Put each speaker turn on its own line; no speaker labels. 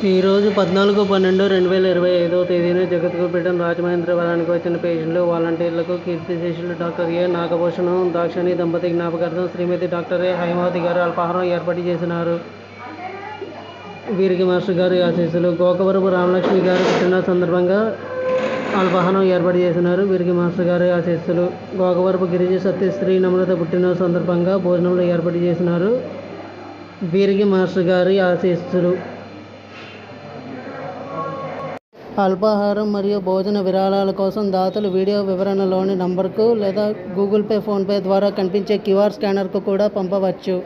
ఈరోజు 14/12/2025 తేదీన జగద్గురుపీఠం రాజమహేంద్రవరానికి వచ్చిన పేషెంట్లు, వాలంటీర్లకు కీర్తిశేషులు డాక్టర్ ఏ. నాగభూషణం, దాక్షాయణి దంపతి జ్ఞాపకార్థం శ్రీమతి డాక్టర్ ఏ. హైమావతి గారు అల్పాహారం ఏర్పాటు చేసినారు. వీరికి మాస్టర్ గారి ఆశీస్సులు. గోకవరపు రామలక్ష్మి గారు పుట్టిన సందర్భంగా అల్పాహారం ఏర్పాటు చేసినారు. వీరికి మాస్టర్ గారి ఆశీస్సులు. గోకవరపు గిరిజ సత్యశ్రీ నమ్రత పుట్టిన సందర్భంగా భోజనంలో ఏర్పాటు చేసినారు. వీరికి మాస్టర్ గారి ఆశీస్సులు. అల్పాహారం మరియు భోజన విరాళాల కోసం దాతలు వీడియో వివరణలోని నంబర్కు లేదా గూగుల్ పే, ఫోన్పే ద్వారా కనిపించే క్యూఆర్ స్కానర్కు కూడా పంపవచ్చు.